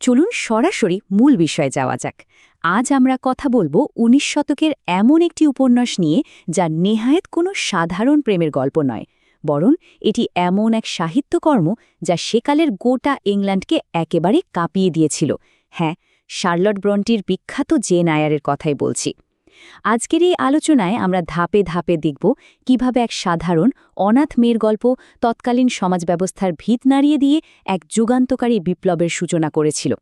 চলুন সরাসরি মূল বিষয়ে যাওয়া যাক। আজ আমরা কথা বলবো ১৯ শতকের এমন একটি উপন্যাস নিয়ে যা নেহায়েত কোনো সাধারণ প্রেমের গল্প নয়, বরং এটি এমন এক সাহিত্যকর্ম যা সেকালের গোটা ইংল্যান্ডকে একেবারে কাঁপিয়ে দিয়েছিল। হ্যাঁ, শার্লট ব্রন্টির বিখ্যাত জেন আয়ারের কথাই বলছি। আজকের এই আলোচনায় আমরা ধাপে ধাপে দেখব কিভাবে এক সাধারণ অনাথ মেয়ের গল্প তৎকালীন সমাজ ব্যবস্থার ভিত নাড়িয়ে দিয়ে এক যুগান্তকারী বিপ্লবের সূচনা করেছিল।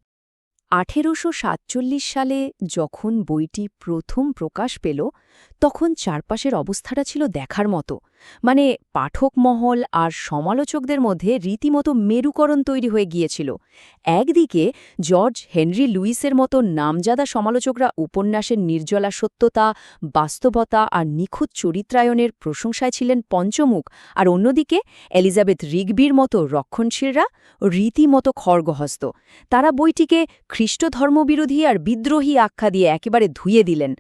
১৮৪৭ সালে যখন বইটি প্রথম প্রকাশ পেল, তখন চারপাশের অবস্থাটা ছিল দেখার মতো। মানে পাঠক মহল আর সমালোচকদের মধ্যে রীতিমতো মেরুকরণ তৈরি হয়ে গিয়েছিল। একদিকে জর্জ হেনরি লুইসের মতো নামজাদা সমালোচকরা উপন্যাসের নির্জলা সত্যতা, বাস্তবতা আর নিখুঁত চরিত্রায়নের প্রশংসায় ছিলেন পঞ্চমুখ, আর অন্যদিকে এলিজাবেথ রিগবির মতো রক্ষণশীলরা রীতিমতো খড়গহস্ত। তারা বইটিকে খ্রিস্ট ধর্মবিরোধী আর বিদ্রোহী আখ্যা দিয়ে একেবারে ধুয়ে দিলেন।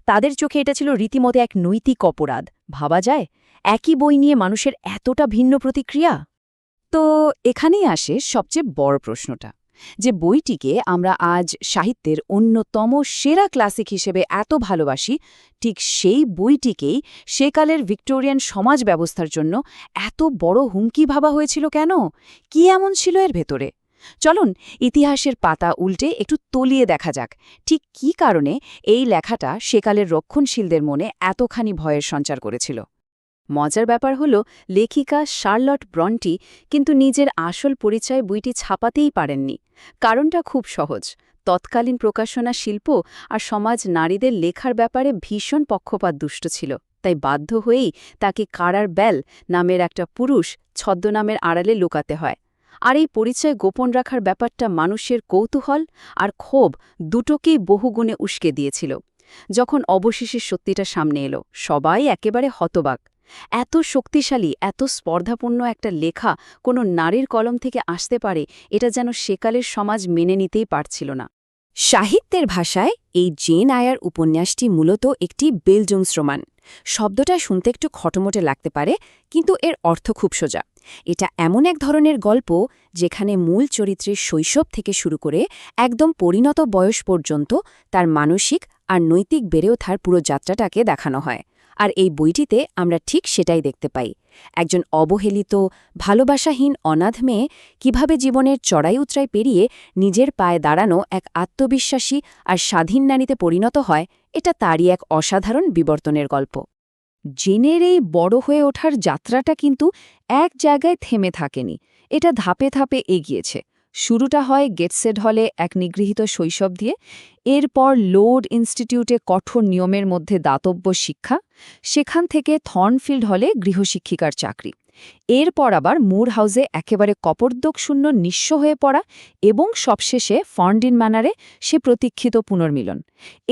তাদের চোখে এটা ছিল রীতিমতো এক নৈতিক অপরাধ। ভাবা যায়, একই বই নিয়ে মানুষের এতটা ভিন্ন প্রতিক্রিয়া। তো এখানেই আসে সবচেয়ে বড় প্রশ্নটা, যে বইটিকে আমরা আজ সাহিত্যের অন্যতম সেরা ক্লাসিক হিসেবে এত ভালোবাসি, ঠিক সেই বইটিকেই সেকালের ভিক্টোরিয়ান সমাজ ব্যবস্থার জন্য এত বড় হুমকি ভাবা হয়েছিল কেন? কি এমন ছিল এর ভেতরে? চলুন ইতিহাসের পাতা উল্টে একটু তলিয়ে দেখা যাক ঠিক কী কারণে এই লেখাটা সেকালের রক্ষণশীলদের মনে এতখানি ভয়ের সঞ্চার করেছিল। মজার ব্যাপার হলো, লেখিকা শার্লট ব্রন্টি কিন্তু নিজের আসল পরিচয় বইটি ছাপাতেই পারেননি। কারণটা খুব সহজ। তৎকালীন প্রকাশনা শিল্প আর সমাজ নারীদের লেখার ব্যাপারে ভীষণ পক্ষপাত দুষ্ট ছিল। তাই বাধ্য হয়েই তাকে কারার বেল নামের একটা পুরুষ ছদ্মনামের আড়ালে লুকাতে হয়। আর এই পরিচয় গোপন রাখার ব্যাপারটা মানুষের কৌতূহল আর ক্ষোভ দুটোকেই বহুগুণে উস্কে দিয়েছিল। যখন অবশেষে সত্যিটা সামনে এলো, সবাই একেবারে হতবাক। এত শক্তিশালী, এত স্পর্ধাপূর্ণ একটা লেখা কোনো নারীর কলম থেকে আসতে পারে, এটা যেন সেকালের সমাজ মেনে নিতেই পারছিল না। সাহিত্যের ভাষায় এই জেন আয়ার উপন্যাসটি মূলত একটি বেলজংস্রোমান। শব্দটা শুনতে একটু খটোমটে লাগতে পারে, কিন্তু এর অর্থ খুব সোজা। এটা এমন এক ধরনের গল্প যেখানে মূল চরিত্রের শৈশব থেকে শুরু করে একদম পরিণত বয়স পর্যন্ত তার মানসিক আর নৈতিক বেড়ে ওঠার পুরো যাত্রাটাকে দেখানো হয়। আর এই বইটিতে আমরা ঠিক সেটাই দেখতে পাই। একজন অবহেলিত, ভালোবাসাহীন অনাথ মেয়ে কীভাবে জীবনের চড়াই উতরাই পেরিয়ে নিজের পায়ে দাঁড়ানো এক আত্মবিশ্বাসী আর স্বাধীন নারীতে পরিণত হয়, এটা তারই এক অসাধারণ বিবর্তনের গল্প। জেনের এই বড় হয়ে ওঠার যাত্রাটা কিন্তু এক জায়গায় থেমে থাকেনি, এটা ধাপে ধাপে এগিয়েছে। শুরুটা হয় গেটসেড হলে এক নিগৃহীত শৈশব দিয়ে, এরপর লোড ইনস্টিটিউটে কঠোর নিয়মের মধ্যে দাতব্য শিক্ষা, সেখান থেকে থর্নফিল্ড হলে গৃহশিক্ষিকার চাকরি, এরপর আবার মুর হাউসে একেবারে কপর্দকশূন্য নিঃস্ব হয়ে পড়া, এবং সবশেষে ফর্নডিন ম্যানারে সে প্রতীক্ষিত পুনর্মিলন।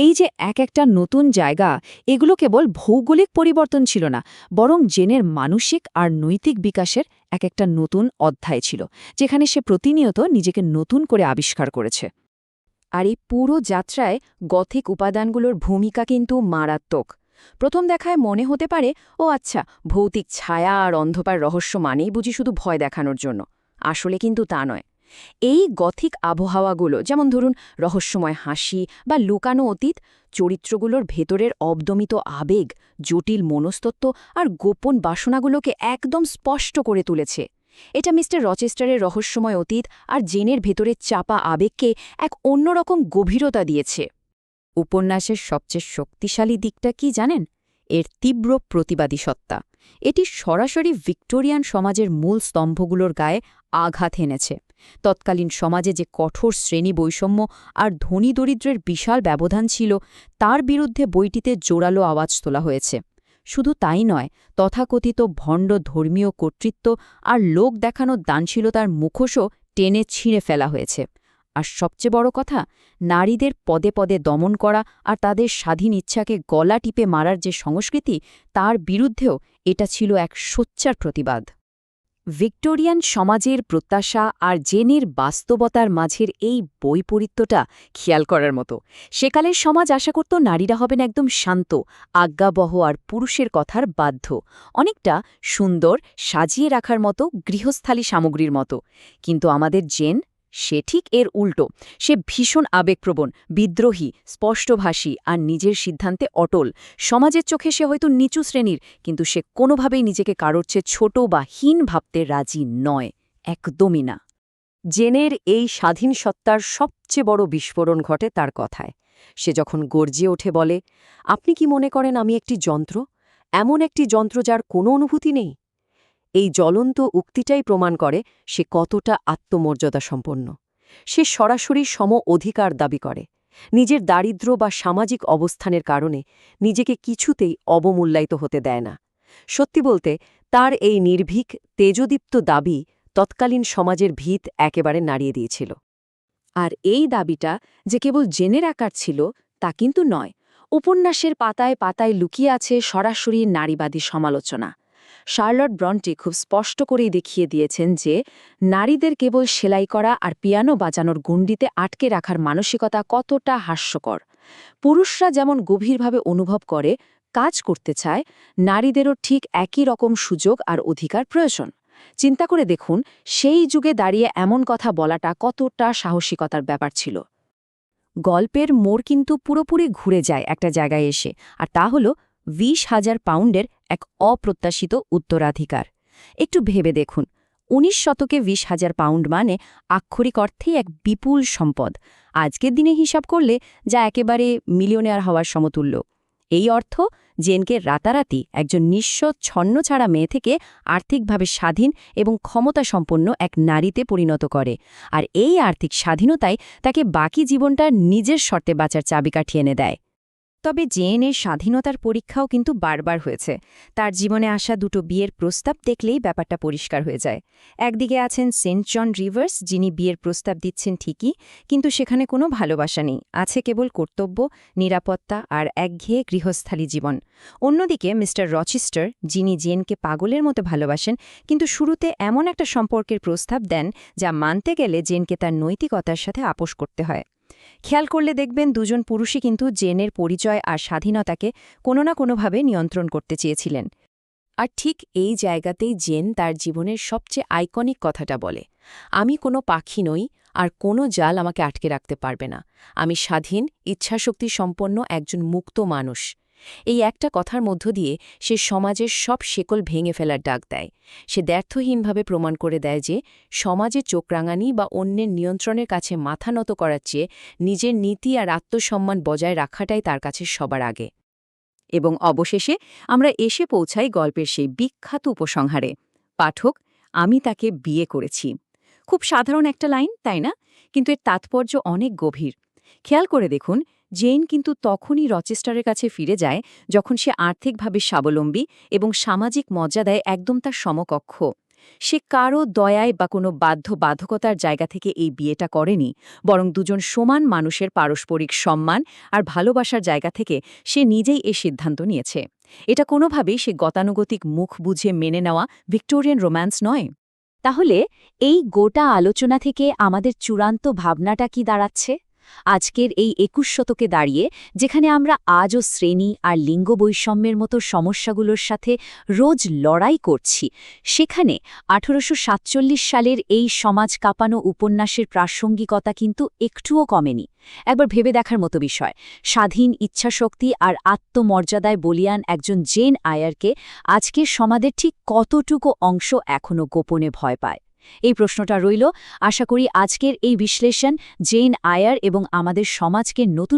এই যে এক একটা নতুন জায়গা, এগুলো কেবল ভৌগোলিক পরিবর্তন ছিল না, বরং জেনের মানসিক আর নৈতিক বিকাশের এক একটা নতুন অধ্যায় ছিল, যেখানে সে প্রতিনিয়ত নিজেকে নতুন করে আবিষ্কার করেছে। আর এই পুরো যাত্রায় গথিক উপাদানগুলোর ভূমিকা কিন্তু মারাত্মক। প্রথম দেখায় মনে হতে পারে, ও আচ্ছা, ভৌতিক ছায়া আর অন্ধকার রহস্য মানেই বুঝি শুধু ভয় দেখানোর জন্য। আসলে কিন্তু তা নয়। এই গথিক আবহাওয়াগুলো, যেমন ধরুন রহস্যময় হাসি বা লুকানো অতীত, চরিত্রগুলোর ভেতরের অবদমিত আবেগ, জটিল মনস্তত্ত্ব আর গোপন বাসনাগুলোকে একদম স্পষ্ট করে তুলেছে। এটা মিস্টার রচেস্টারের রহস্যময় অতীত আর জেনের ভেতরে চাপা আবেগকে এক অন্যরকম গভীরতা দিয়েছে। উপন্যাসের সবচেয়ে শক্তিশালী দিকটা কি জানেন? এর তীব্র প্রতিবাদী সত্তা। এটি সরাসরি ভিক্টোরিয়ান সমাজের মূল স্তম্ভগুলোর গায়ে আঘাত এনেছে। তৎকালীন সমাজে যে কঠোর শ্রেণী বৈষম্য আর ধনী দরিদ্রের বিশাল ব্যবধান ছিল, তার বিরুদ্ধে বইটিতে জোরালো আওয়াজ তোলা হয়েছে। শুধু তাই নয়, তথাকথিত ভণ্ড ধর্মীয় কর্তৃত্ব আর লোক দেখানো দানশীলতার মুখোশও টেনে ছিঁড়ে ফেলা হয়েছে। আর সবচেয়ে বড় কথা, নারীদের পদে পদে দমন করা আর তাদের স্বাধীন ইচ্ছাকে গলা টিপে মারার যে সংস্কৃতি, তার বিরুদ্ধেও এটা ছিল এক সোচ্চার প্রতিবাদ। ভিক্টোরিয়ান সমাজের প্রত্যাশা আর জেনের বাস্তবতার মাঝের এই বৈপরীত্যটা খেয়াল করার মতো। সেকালের সমাজ আশা করত নারীরা হবেন একদম শান্ত, আজ্ঞাবহ আর পুরুষের কথার বাধ্য, অনেকটা সুন্দর, সাজিয়ে রাখার মতো গৃহস্থালী সামগ্রীর মতো। কিন্তু আমাদের জেন সে ঠিক এর উল্টো। সে ভীষণ আবেগপ্রবণ, বিদ্রোহী, স্পষ্টভাষী আর নিজের সিদ্ধান্তে অটল। সমাজের চোখে সে হয়তো নিচু শ্রেণীর, কিন্তু সে কোনোভাবেই নিজেকে কারোর চেয়ে ছোট বা হীন ভাবতে রাজি নয়, একদমই না। জেনের এই স্বাধীন সত্তার সবচেয়ে বড় বিস্ফোরণ ঘটে তার কথায়। সে যখন গর্জিয়ে ওঠে বলে, আপনি কি মনে করেন আমি একটি যন্ত্র, এমন একটি যন্ত্র যার কোনো অনুভূতি নেই? এই জ্বলন্ত উক্তিটাই প্রমাণ করে সে কতটা আত্মমর্যাদা সম্পন্ন। সে সরাসরি সম অধিকার দাবি করে, নিজের দারিদ্র্য বা সামাজিক অবস্থানের কারণে নিজেকে কিছুতেই অবমূল্যায়িত হতে দেয় না। সত্যি বলতে তার এই নির্ভীক, তেজদীপ্ত দাবি তৎকালীন সমাজের ভিত একেবারে নাড়িয়ে দিয়েছিল। আর এই দাবিটা যে কেবল জেনের আকার ছিল তা কিন্তু নয়। উপন্যাসের পাতায় পাতায় লুকিয়ে আছে সরাসরি নারীবাদী সমালোচনা। শার্লট ব্রন্টি খুব স্পষ্ট করেই দেখিয়ে দিয়েছেন যে নারীদের কেবল সেলাই করা আর পিয়ানো বাজানোর গণ্ডিতে আটকে রাখার মানসিকতা কতটা হাস্যকর। পুরুষরা যেমন গভীরভাবে অনুভব করে, কাজ করতে চায়, নারীদেরও ঠিক একই রকম সুযোগ আর অধিকার প্রয়োজন। চিন্তা করে দেখুন, সেই যুগে দাঁড়িয়ে এমন কথা বলাটা কতটা সাহসিকতার ব্যাপার ছিল। গল্পের মোড় কিন্তু পুরোপুরি ঘুরে যায় একটা জায়গায় এসে, আর তা হল ২০,০০০ পাউন্ডের এক অপ্রত্যাশিত উত্তরাধিকার। একটু ভেবে দেখুন, ১৯ শতকে ২০,০০০ পাউন্ড মানে আক্ষরিক অর্থেই এক বিপুল সম্পদ। আজকের দিনে হিসাব করলে যা একেবারে মিলিয়নেয়ার হওয়ার সমতুল্য। এই অর্থ জেনকে রাতারাতি একজন নিঃস্ব ছন্নছাড়া মেয়ে থেকে আর্থিকভাবে স্বাধীন এবং ক্ষমতাসম্পন্ন এক নারীতে পরিণত করে। আর এই আর্থিক স্বাধীনতাই তাকে বাকি জীবনটা নিজের শর্তে বাঁচার চাবিকাঠি এনে দেয়। তবে জেনের স্বাধীনতার পরীক্ষাও কিন্তু বারবার হয়েছে। তার জীবনে আসা দুটো বিয়ের প্রস্তাব দেখলেই ব্যাপারটা পরিষ্কার হয়ে যায়। একদিকে আছেন সেন্ট জন রিভার্স, যিনি বিয়ের প্রস্তাব দিচ্ছেন ঠিকই, কিন্তু সেখানে কোনো ভালোবাসা নেই, আছে কেবল কর্তব্য, নিরাপত্তা আর একঘেয়ে গৃহস্থালী জীবন। অন্যদিকে মিস্টার রচেস্টার, যিনি জেনকে পাগলের মতো ভালোবাসেন, কিন্তু শুরুতে এমন একটা সম্পর্কের প্রস্তাব দেন যা মানতে গেলে জেনকে তার নৈতিকতার সাথে আপোস করতে হয়। খেয়াল করলে দেখবেন দুজন পুরুষই কিন্তু জেনের পরিচয় আর স্বাধীনতাকে কোনো না কোনোভাবে নিয়ন্ত্রণ করতে চেয়েছিলেন। আর ঠিক এই জায়গাতেই জেন তার জীবনের সবচেয়ে আইকনিক কথাটা বলে, আমি কোনো পাখি নই, আর কোনো জাল আমাকে আটকে রাখতে পারবে না। আমি স্বাধীন, ইচ্ছাশক্তি সম্পন্ন একজন মুক্ত মানুষ। এই একটা কথার মধ্য দিয়ে সে সমাজের সব শেকল ভেঙে ফেলার ডাক দেয়। সে দ্ব্যর্থহীনভাবে প্রমাণ করে দেয় যে সমাজে চোখ রাঙানি বা অন্যের নিয়ন্ত্রণের কাছে মাথা নত করার চেয়ে নিজের নীতি আর আত্মসম্মান বজায় রাখাটাই তার কাছে সবার আগে। এবং অবশেষে আমরা এসে পৌঁছাই গল্পের সেই বিখ্যাত উপসংহারে, পাঠক, আমি তাকে বিয়ে করেছি। খুব সাধারণ একটা লাইন, তাই না? কিন্তু এর তাৎপর্য অনেক গভীর। খেয়াল করে দেখুন, জেন কিন্তু তখনই রচেস্টারের কাছে ফিরে যায় যখন সে আর্থিকভাবে স্বাবলম্বী এবং সামাজিক মর্যাদায় একদম তার সমকক্ষ। সে কারও দয়ায় বা কোনো বাধ্যবাধকতার জায়গা থেকে এই বিয়েটা করেনি, বরং দুজন সমান মানুষের পারস্পরিক সম্মান আর ভালোবাসার জায়গা থেকে সে নিজেই এই সিদ্ধান্ত নিয়েছে। এটা কোনোভাবেই সে গতানুগতিক মুখ বুঝে মেনে নেওয়া ভিক্টোরিয়ান রোম্যান্স নয়। তাহলে এই গোটা আলোচনা থেকে আমাদের চূড়ান্ত ভাবনাটা কি দাঁড়াচ্ছে? আজকের এই ২১ শতকে দাঁড়িয়ে, যেখানে আমরা আজও শ্রেণী আর লিঙ্গ বৈষম্যের মতো সমস্যাগুলোর সাথে রোজ লড়াই করছি, সেখানে ১৮৪৭ সালের এই সমাজ কাঁপানো উপন্যাসের প্রাসঙ্গিকতা কিন্তু একটুও কমেনি। একবার ভেবে দেখার মতো বিষয়, স্বাধীন ইচ্ছাশক্তি আর আত্মমর্যাদায় বলিয়ান একজন জেন আয়ারকে আজকের সমাজের ঠিক কতটুকু অংশ এখনও গোপনে ভয় পায়? এই প্রশ্নটা রইল। আশা করি আজকের এই বিশ্লেষণ জেন আয়ার এবং আমাদের সমাজকে নতুন